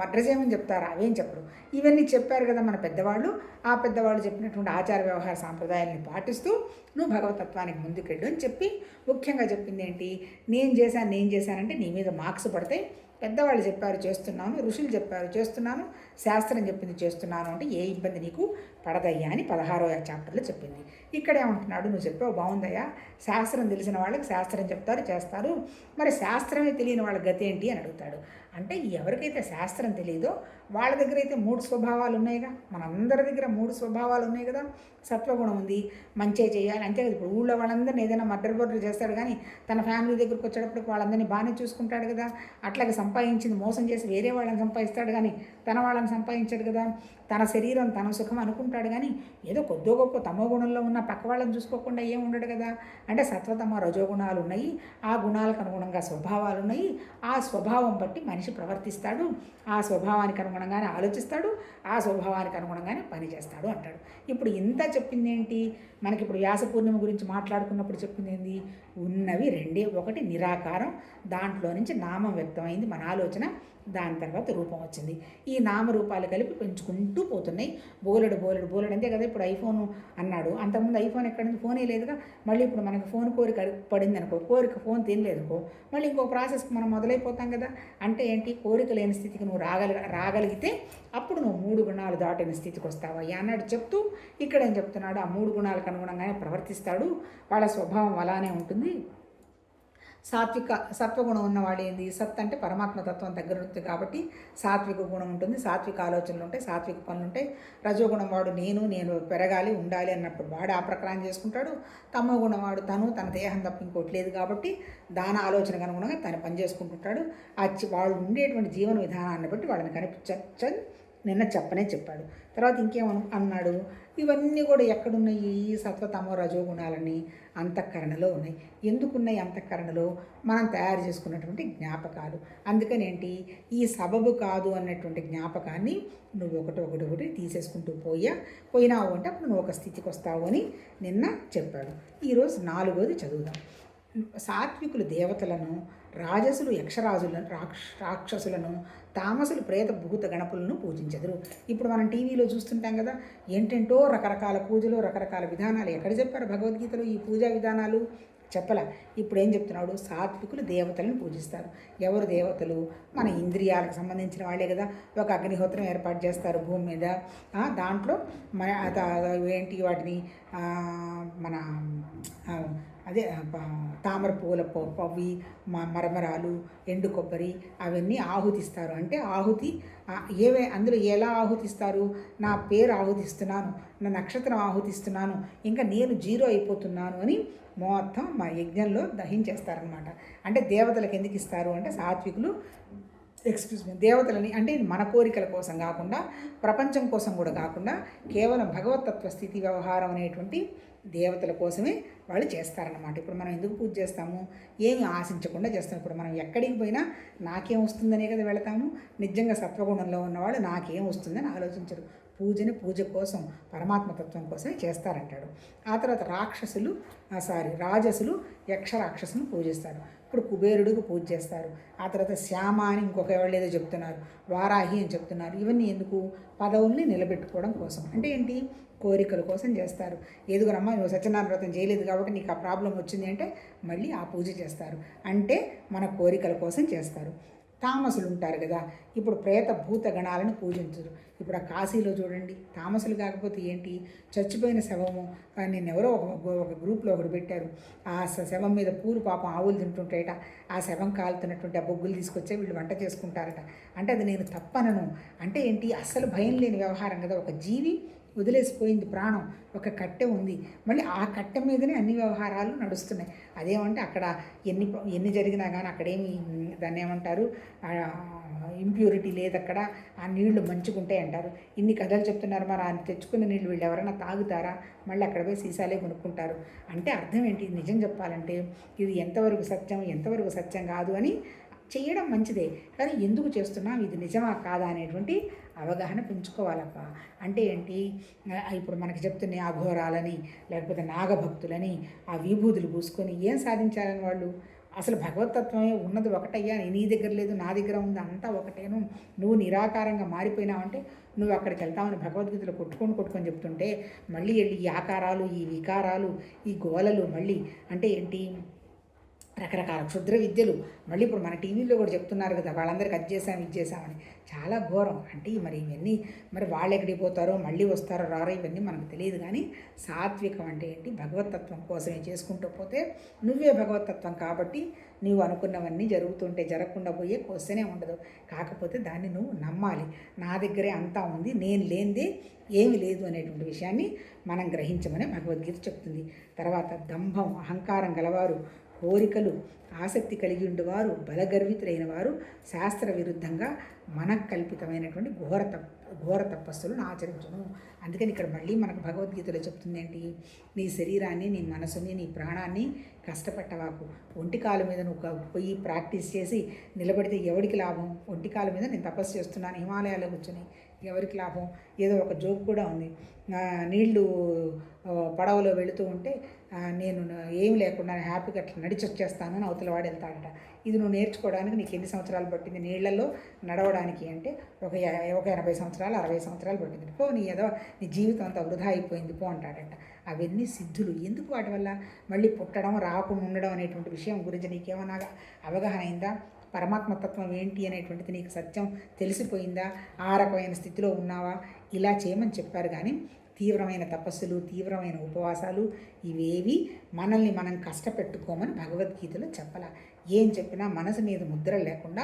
మడ్రస్ ఏమని చెప్తారా? అవేం చెప్పరు. ఇవన్నీ చెప్పారు కదా మన పెద్దవాళ్ళు. ఆ పెద్దవాళ్ళు చెప్పినటువంటి ఆచార వ్యవహార సాంప్రదాయాలని పాటిస్తూ నువ్వు భగవతత్వానికి ముందుకెళ్ళు అని చెప్పి ముఖ్యంగా చెప్పింది ఏంటి? నేను చేశానంటే నీ మీద మార్క్స్ పడతాయి. పెద్దవాళ్ళు చెప్పారు చేస్తున్నాను, ఋషులు చెప్పారు చేస్తున్నాను, శాస్త్రం చెప్పింది చేస్తున్నాను అంటే ఏ ఇబ్బంది నీకు పడదయ్యా అని 16వ చాప్టర్లో చెప్పింది. ఇక్కడ ఏమంటున్నాడు? నువ్వు చెప్పావు బాగుందయ్యా, శాస్త్రం తెలిసిన వాళ్ళకి శాస్త్రం చెప్తారు చేస్తారు, మరి శాస్త్రమే తెలియని వాళ్ళ గతి ఏంటి అని అడుగుతాడు. అంటే ఎవరికైతే శాస్త్రం తెలియదో వాళ్ళ దగ్గర అయితే 3 స్వభావాలు ఉన్నాయిగా. మనందరి దగ్గర 3 స్వభావాలు ఉన్నాయి కదా. సత్వగుణం ఉంది, మంచి చేయాలి అంతే కదా. ఇప్పుడు ఊళ్ళో వాళ్ళందరినీ ఏదైనా మర్డర్ చేస్తాడు కానీ తన ఫ్యామిలీ దగ్గరికి వచ్చేటప్పటికి వాళ్ళందరినీ బాగానే చూసుకుంటాడు కదా. అట్లాగే సంపాదించింది మోసం చేసి వేరే వాళ్ళని సంపాదిస్తాడు కానీ తన వాళ్ళని సంపాదించాడు కదా. తన శరీరం తన సుఖం అనుకుంటాడు కానీ ఏదో కొద్దో గొప్ప తమో గుణంలో ఉన్న పక్క వాళ్ళని చూసుకోకుండా ఏం ఉండడు కదా. అంటే సత్వతమ రజోగుణాలు ఉన్నాయి, ఆ గుణాలకు అనుగుణంగా స్వభావాలు ఉన్నాయి, ఆ స్వభావం బట్టి మనిషి ప్రవర్తిస్తాడు, ఆ స్వభావానికి అనుగుణంగానే ఆలోచిస్తాడు, ఆ స్వభావానికి అనుగుణంగానే పనిచేస్తాడు అంటాడు. ఇప్పుడు ఇంత చెప్పింది ఏంటి? మనకి ఇప్పుడు వ్యాస పూర్ణిమ గురించి మాట్లాడుకున్నప్పుడు చెప్పింది ఏంది? ఉన్నవి రెండే, ఒకటి నిరాకారం, దాంట్లో నుంచి నామం వ్యక్తమైంది మన ఆలోచన, దాని తర్వాత రూపం వచ్చింది. ఈ నామరూపాలు కలిపి పెంచుకుంటూ పోతున్నాయి. బోలెడు అంతే కదా. ఇప్పుడు ఐఫోన్ అన్నాడు, అంతకుముందు ఐఫోన్ ఎక్కడుంది? ఫోనే లేదుగా. మళ్ళీ ఇప్పుడు మనకి ఫోన్ కోరిక పడింది అనుకో, ఫోన్ తినలేదు అనుకో, మళ్ళీ ఇంకో ప్రాసెస్కి మనం మొదలైపోతాం కదా. అంటే ఏంటి? కోరిక లేని స్థితికి నువ్వు రాగలిగితే అప్పుడు నువ్వు 3 గుణాలు దాటిన స్థితికి వస్తావయ్యా అన్నాడు చెప్తూ, ఇక్కడ ఏం చెప్తున్నాడు? ఆ 3 గుణాలకు అనుగుణంగానే ప్రవర్తిస్తాడు, వాళ్ళ స్వభావం అలానే ఉంటుంది. సత్వగుణం ఉన్నవాడు ఏంది? సత్ అంటే పరమాత్మతత్వం దగ్గర ఉంటుంది కాబట్టి సాత్విక గుణం ఉంటుంది, సాత్విక ఆలోచనలు ఉంటాయి, సాత్విక పనులు ఉంటాయి. రజోగుణం వాడు నేను పెరగాలి ఉండాలి అన్నప్పుడు వాడు ఆ ప్రకారం చేసుకుంటాడు. తమో గుణం వాడు తన దేహం తప్ప ఇంకోటి లేదు కాబట్టి దాని ఆలోచనకు అనుగుణంగా తను పని చేసుకుంటుంటాడు. వాళ్ళు ఉండేటువంటి జీవన విధానాన్ని బట్టి వాళ్ళని కనిపించని నిన్న చెప్పాడు. తర్వాత అన్నాడు? ఇవన్నీ కూడా ఎక్కడున్నాయి? సత్వతమో రజోగుణాలని అంతఃకరణలో ఉన్నాయి. ఎందుకున్నాయి అంతఃకరణలో? మనం తయారు చేసుకున్నటువంటి జ్ఞాపకాలు. అందుకనేంటి? ఈ సబబు కాదు అన్నటువంటి జ్ఞాపకాన్ని నువ్వు ఒకటి తీసేసుకుంటూ పోయినావు అంటే అప్పుడు నువ్వు ఒక స్థితికి వస్తావు అని నిన్న చెప్పాడు. ఈరోజు 4వది చదువుదాం. సాత్వికులు దేవతలను, రాజసులు రాక్షసులను, తామసులు ప్రేత భూత గణపులను పూజించెదరు. ఇప్పుడు మనం టీవీలో చూస్తుంటాం కదా, ఏంటంటో రకరకాల పూజలు, రకరకాల విధానాలు. ఎక్కడ చెప్పారు భగవద్గీతలో ఈ పూజా విధానాలు? చెప్పలా. ఇప్పుడు ఏం చెప్తున్నాడు? సాత్వికులు దేవతలను పూజిస్తారు. ఎవరు దేవతలు? మన ఇంద్రియాలకు సంబంధించిన వాళ్ళే కదా. ఒక అగ్నిహోత్రం ఏర్పాటు చేస్తారు భూమి మీద, దాంట్లో ఏంటి వాటిని మన అదే తామర పూల పవ్వి, మరమరాలు, ఎండు కొబ్బరి అవన్నీ ఆహుతిస్తారు. అంటే ఆహుతి అందులో ఎలా ఆహుతిస్తారు? నా పేరు ఆహుతిస్తున్నాను, నా నక్షత్రం ఆహుతిస్తున్నాను, ఇంకా నేను 0 అయిపోతున్నాను అని మొత్తం మా యజ్ఞంలో దహించేస్తారనమాట. అంటే దేవతలకు ఎందుకు ఇస్తారు అంటే సాత్వికులు దేవతలని అంటే మన కోరికల కోసం కాకుండా, ప్రపంచం కోసం కూడా కాకుండా, కేవలం భగవతత్వ స్థితి వ్యవహారం అనేటువంటి దేవతల కోసమే వాళ్ళు చేస్తారన్నమాట. ఇప్పుడు మనం ఎందుకు పూజ చేస్తాము? ఏమి ఆశించకుండా చేస్తాం. ఇప్పుడు మనం ఎక్కడికి పోయినా నాకేం వస్తుందనే కదా వెళతాము. నిజంగా సత్వగుణంలో ఉన్నవాళ్ళు నాకేం వస్తుందని ఆలోచించరు. పూజ కోసం, పరమాత్మతత్వం కోసమే చేస్తారంటాడు. ఆ తర్వాత రాజసులు యక్షరాక్షసును పూజిస్తారు. ఇప్పుడు కుబేరుడికి పూజ చేస్తారు. ఆ తర్వాత శ్యామ అని ఇంకొక వాళ్ళు ఏదో చెప్తున్నారు, వారాహి అని చెప్తున్నారు. ఇవన్నీ ఎందుకు? పదవుల్ని నిలబెట్టుకోవడం కోసం. అంటే ఏంటి? కోరికల కోసం చేస్తారు. ఎదుగురమ్మ నువ్వు సత్యనారాయణ వ్రతం చేయలేదు కాబట్టి నీకు ఆ ప్రాబ్లం వచ్చింది అంటే మళ్ళీ ఆ పూజ చేస్తారు. అంటే మన కోరికల కోసం చేస్తారు. తామసులు ఉంటారు కదా, ఇప్పుడు ప్రేత భూత గణాలను పూజించరు. ఇప్పుడు ఆ కాశీలో చూడండి, తామసులు కాకపోతే ఏంటి? చచ్చిపోయిన శవము, నిన్నెవరో ఒక గ్రూప్లో ఒకటి పెట్టారు. ఆ శవం మీద పూలు పాపం ఆవులు తింటుంటాయట. ఆ శవం కాలుతున్నటువంటి ఆ బొగ్గులు తీసుకొచ్చే వీళ్ళు వంట చేసుకుంటారట. అంటే అది నేను తప్పనను. అంటే ఏంటి? అస్సలు భయం లేని వ్యవహారం కదా. ఒక జీవి వదిలేసిపోయింది, ప్రాణం, ఒక కట్టె ఉంది, మళ్ళీ ఆ కట్టె మీదనే అన్ని వ్యవహారాలు నడుస్తున్నాయి. అదేమంటే అక్కడ ఎన్ని జరిగినా కానీ అక్కడేమి దాన్ని ఏమంటారు, ఇంప్యూరిటీ లేదు అక్కడ, ఆ నీళ్లు మంచుకుంటాయి అంటారు. ఇన్ని కథలు చెప్తున్నారు, మరి ఆ తెచ్చుకున్న నీళ్ళు వీళ్ళు ఎవరైనా తాగుతారా? మళ్ళీ అక్కడ పోయి సీసాలే కొనుక్కుంటారు. అంటే అర్థం ఏంటి? నిజం చెప్పాలంటే ఇది ఎంతవరకు సత్యం, ఎంతవరకు సత్యం కాదు అని చేయడం మంచిదే, కానీ ఎందుకు చేస్తున్నాం, ఇది నిజమా కాదా అనేటువంటి అవగాహన పెంచుకోవాలప్ప. అంటే ఏంటి, ఇప్పుడు మనకి చెప్తున్న అఘోరాలని లేకపోతే నాగభక్తులని ఆ విభూతులు పూసుకొని ఏం సాధించాలని వాళ్ళు? అసలు భగవతత్వమే ఉన్నది ఒకటయ్యా, నీ దగ్గర లేదు నా దగ్గర ఉంది అంతా ఒకటేను, నువ్వు నిరాకారంగా మారిపోయినావంటే నువ్వు అక్కడికి వెళ్తామని భగవద్గీతలో కొట్టుకొని చెప్తుంటే మళ్ళీ వెళ్ళి ఈ ఆకారాలు, ఈ వికారాలు, ఈ గోలలు మళ్ళీ అంటే ఏంటి, రకరకాల క్షుద్ర విద్యలు మళ్ళీ ఇప్పుడు మన టీవీలో కూడా చెప్తున్నారు కదా, వాళ్ళందరికీ అది చేసాం ఇది చేసామని. చాలా ఘోరం. అంటే మరి ఇవన్నీ మరి వాళ్ళు ఎక్కడికి పోతారో మళ్ళీ వస్తారో రారో ఇవన్నీ మనకు తెలియదు. కానీ సాత్వికం అంటే ఏంటి, భగవతత్వం కోసమే చేసుకుంటూ పోతే నువ్వే భగవతత్వం కాబట్టి నువ్వు అనుకున్నవన్నీ జరుగుతుంటే జరగకుండా పోయే క్వశ్చనే ఉండదు. కాకపోతే దాన్ని నువ్వు నమ్మాలి. నా దగ్గరే అంతా ఉంది, నేను లేనిదే ఏమి లేదు అనేటువంటి విషయాన్ని మనం గ్రహించమని భగవద్గీత చెప్తుంది. తర్వాత దంభం, అహంకారం గలవారు, కోరికలు ఆసక్తి కలిగి ఉండేవారు, బలగర్వితులైన వారు శాస్త్ర విరుద్ధంగా మనకల్పితమైనటువంటి ఘోర తపస్సులను ఆచరించును. అందుకని ఇక్కడ మళ్ళీ మనకు భగవద్గీతలో చెప్తుంది ఏంటి, నీ శరీరాన్ని, నీ మనసుని, నీ ప్రాణాన్ని కష్టపెట్టవాకు. ఒంటికాల మీద నువ్వు పోయి ప్రాక్టీస్ చేసి నిలబడితే ఎవరికి లాభం? ఒంటికాల మీద నేను తపస్సు చేస్తున్నాను హిమాలయాల్లో కూర్చొని, ఎవరికి లాభం? ఏదో ఒక జోక్ కూడా ఉంది, నీళ్లు పడవలో వెళుతూ ఉంటే నేను ఏమి లేకుండా హ్యాపీగా అట్లా నడిచి వచ్చేస్తాను అని అవతల వాడు వెళ్తాడట. ఇది నువ్వు నేర్చుకోవడానికి నీకు ఎన్ని సంవత్సరాలు పట్టింది నీళ్లలో నడవడానికి అంటే ఒక 80 సంవత్సరాలు 60 సంవత్సరాలు పట్టింది. పో నీ జీవితం అంతా వృధా అయిపోయింది పో అంటాడట. అవన్నీ సిద్ధులు. ఎందుకు వాటి వల్ల మళ్ళీ పుట్టడం రాకుండా ఉండడం అనేటువంటి విషయం గురించి నీకేమన్నా అవగాహన అయిందా? పరమాత్మతత్వం ఏంటి అనేటువంటిది నీకు సత్యం తెలిసిపోయిందా? ఆ రకమైన స్థితిలో ఉన్నావా? ఇలా చేయమని చెప్పారు. కానీ తీవ్రమైన తపస్సులు, తీవ్రమైన ఉపవాసాలు ఇవేవి మనల్ని మనం కష్టపెట్టుకోమని భగవద్గీతలో చెప్పాల. ఏం చెప్పినా మనసు మీద ముద్ర లేకుండా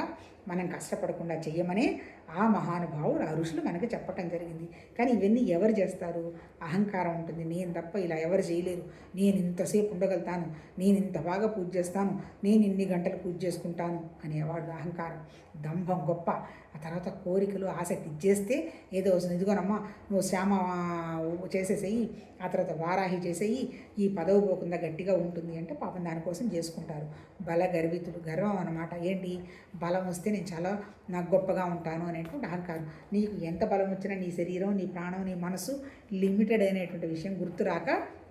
మనం కష్టపడకుండా చెయ్యమనే ఆ మహానుభావుడు ఆ ఋషులు మనకి చెప్పటం జరిగింది. కానీ ఇవన్నీ ఎవరు చేస్తారు? అహంకారం ఉంటుంది, నేను తప్ప ఇలా ఎవరు చేయలేరు, నేను ఇంతసేపు ఉండగలుగుతాను, నేను ఇంత బాగా పూజ చేస్తాను, నేను ఇన్ని గంటలు పూజ చేసుకుంటాను అనేవాడు అహంకారం. దంభం గొప్ప. ఆ తర్వాత కోరికలు ఆసక్తి చేస్తే ఏదో వస్తుంది, ఇదిగోనమ్మా నువ్వు శ్యామ చేసేసేయి, ఆ తర్వాత వారాహి చేసేయి, ఈ పదవి పోకుండా గట్టిగా ఉంటుంది అంటే పాపం దానికోసం చేసుకుంటారు. గర్వితులు, గర్వం అన్నమాట. ఏంటి, బలం వస్తే నేను చాలా నాకు గొప్పగా ఉంటాను అనేటువంటి అహంకారం. నీకు ఎంత బలం వచ్చినా నీ శరీరం, నీ ప్రాణం, నీ మనసు లిమిటెడ్ అనేటువంటి విషయం గుర్తురాక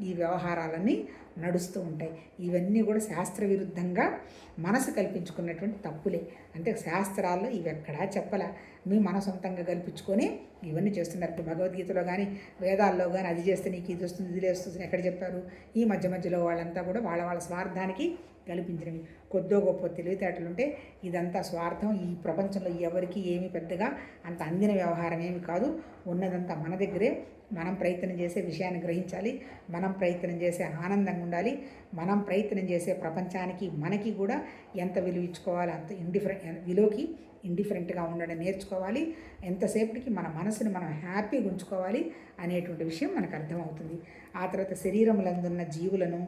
ఈ వ్యవహారాలన్నీ నడుస్తూ ఉంటాయి. ఇవన్నీ కూడా శాస్త్ర విరుద్ధంగా మనసు కల్పించుకున్నటువంటి తప్పులే. అంటే శాస్త్రాల్లో ఇవి ఎక్కడా చెప్పలే, మీ మన సొంతంగా కల్పించుకొని ఇవన్నీ చేస్తున్నారు. ఇప్పుడు భగవద్గీతలో కానీ వేదాల్లో కానీ అది చేస్తే నీకు ఇది వస్తుంది ఇది వస్తుంది ఎక్కడ చెప్పారు? ఈ మధ్యలో వాళ్ళంతా కూడా వాళ్ళ స్వార్థానికి కల్పించినవి. కొద్దో గొప్ప తెలివితేటలు ఉంటే ఇదంతా స్వార్థం. ఈ ప్రపంచంలో ఎవరికి ఏమీ పెద్దగా అంత అందిన వ్యవహారం ఏమి కాదు. ఉన్నదంతా మన దగ్గరే. మనం ప్రయత్నం చేసే విషయాన్ని గ్రహించాలి, మనం ప్రయత్నం చేసే ఆనందంగా ఉండాలి, మనం ప్రయత్నం చేసే ప్రపంచానికి మనకి కూడా ఎంత విలువ ఇచ్చుకోవాలి అంత ఇండిఫరెంట్గా ఉండడం నేర్చుకోవాలి. ఎంతసేపటికి మన మనసుని మనం హ్యాపీగా ఉంచుకోవాలి అనేటువంటి విషయం మనకు అర్థమవుతుంది. ఆ తర్వాత శరీరములందున్న జీవులను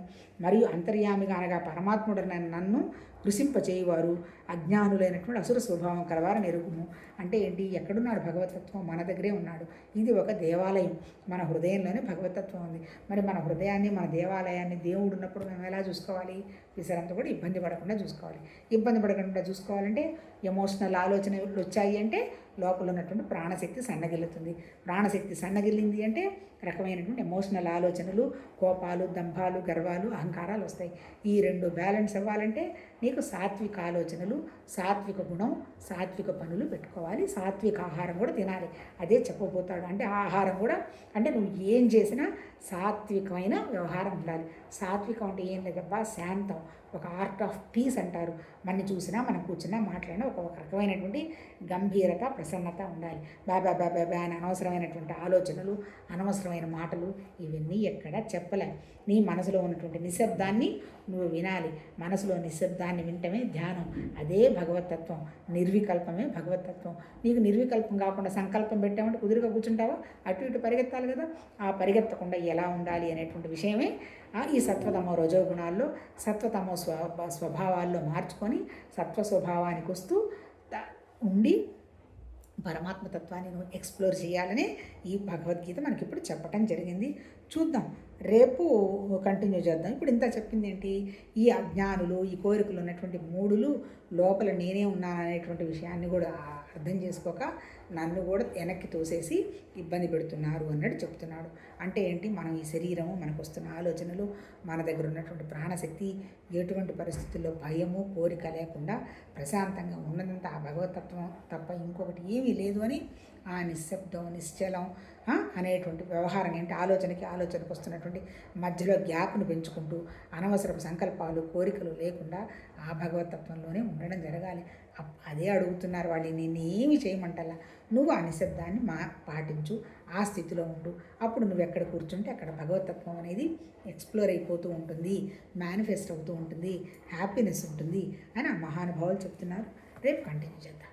మరియు అంతర్యామిగా అనగా పరమాత్ముడైన నన్ను కృషింపచేయువారు అజ్ఞానులైనటువంటి అసుర స్వభావం కలవారని ఎరుగుము. అంటే ఏంటి, ఎక్కడున్నాడు భగవతత్వం? మన దగ్గరే ఉన్నాడు. ఇది ఒక దేవాలయం, మన హృదయంలోనే భగవతత్వం ఉంది. మరి మన హృదయాన్ని, మన దేవాలయాన్ని దేవుడు ఉన్నప్పుడు మేము ఎలా చూసుకోవాలి? విసరంతా కూడా ఇబ్బంది పడకుండా చూసుకోవాలి. ఇబ్బంది పడకుండా చూసుకోవాలంటే ఎమోషనల్ ఆలోచనలు వచ్చాయి అంటే లోపల ఉన్నటువంటి ప్రాణశక్తి సన్నగిల్లుతుంది. ప్రాణశక్తి సన్నగిల్లింది అంటే రకమైనటువంటి ఎమోషనల్ ఆలోచనలు, కోపాలు, దంభాలు, గర్వాలు, అహంకారాలు వస్తాయి. ఈ రెండు బ్యాలెన్స్ అవ్వాలంటే నీకు సాత్విక ఆలోచనలు, సాత్విక గుణం, సాత్విక పనులు పెట్టుకోవాలి. సాత్విక ఆహారం కూడా తినాలి. అదే చెప్పబోతాడు. అంటే ఆహారం కూడా అంటే నువ్వు ఏం చేసినా సాత్వికమైన వ్యవహారం ఉండాలి. సాత్వికం అంటే ఏం లేదబ్బా, శాంతం, ఒక ఆర్ట్ ఆఫ్ పీస్ అంటారు. మనని చూసినా మనం కూర్చున్నా మాట్లాడినా ఒక రకమైనటువంటి గంభీరత, ప్రసన్నత ఉండాలి. బాబా అని అనవసరమైనటువంటి ఆలోచనలు, అనవసరమైన మాటలు ఇవన్నీ ఎక్కడా చెప్పలేం. నీ మనసులో ఉన్నటువంటి నిశ్శబ్దాన్ని నువ్వు వినాలి. మనసులో నిశ్శబ్దాన్ని వింటమే ధ్యానం. అదే భగవతత్వం. నిర్వికల్పమే భగవతత్వం. నీకు నిర్వికల్పం కాకుండా సంకల్పం పెట్టామంటే కుదురుగా కూర్చుంటావా? అటు ఇటు పరిగెత్తాలి కదా. ఆ పరిగెత్తకుండా ఎలా ఉండాలి అనేటువంటి విషయమే ఈ సత్వతమో రజో గుణాల్లో సత్వతమో స్వభావాల్లో మార్చుకొని సత్వ స్వభావానికి వస్తూ ఉండి పరమాత్మ తత్వాన్ని నువ్వు ఎక్స్ప్లోర్ చేయాలని ఈ భగవద్గీత మనకి ఇప్పుడు చెప్పటం జరిగింది. చూద్దాం, రేపు కంటిన్యూ చేద్దాం. ఇప్పుడు ఇంత చెప్పింది ఏంటి? ఈ అజ్ఞానులు, ఈ కోరికలు ఉన్నటువంటి మూడులు లోపల నేనే ఉన్నాను అనేటువంటి విషయాన్ని కూడా అర్థం చేసుకోక నన్ను కూడా వెనక్కి తోసేసి ఇబ్బంది పెడుతున్నారు అన్నట్టు చెప్తున్నాడు. అంటే ఏంటి? మనం ఈ శరీరము, మనకు వస్తున్న ఆలోచనలు, మన దగ్గర ఉన్నటువంటి ప్రాణశక్తి ఎటువంటి పరిస్థితుల్లో భయము, కోరిక లేకుండా ప్రశాంతంగా ఉన్నదంతా ఆ భగవతత్వం తప్ప ఇంకొకటి ఏమీ లేదు అని ఆ నిశ్శబ్దం, నిశ్చలం అనేటువంటి వ్యవహారం ఏంటి? ఆలోచనకు వస్తున్నటువంటి మధ్యలో గ్యాప్ను పెంచుకుంటూ అనవసరపు సంకల్పాలు, కోరికలు లేకుండా ఆ భగవతత్వంలోనే ఉండడం జరగాలి. అదే అడుగుతున్నారు వాళ్ళు. నేను ఏమి చేయమంటలా, నువ్వు ఆ నిశ్శబ్దాన్ని పాటించు, ఆ స్థితిలో ఉండు. అప్పుడు నువ్వు ఎక్కడ కూర్చుంటే అక్కడ భగవతత్వం అనేది ఎక్స్ప్లోర్ అయిపోతూ ఉంటుంది, మేనిఫెస్ట్ అవుతూ ఉంటుంది, హ్యాపీనెస్ ఉంటుంది అని ఆ మహానుభావులు చెప్తున్నారు. రేపు కంటిన్యూ చేద్దాం.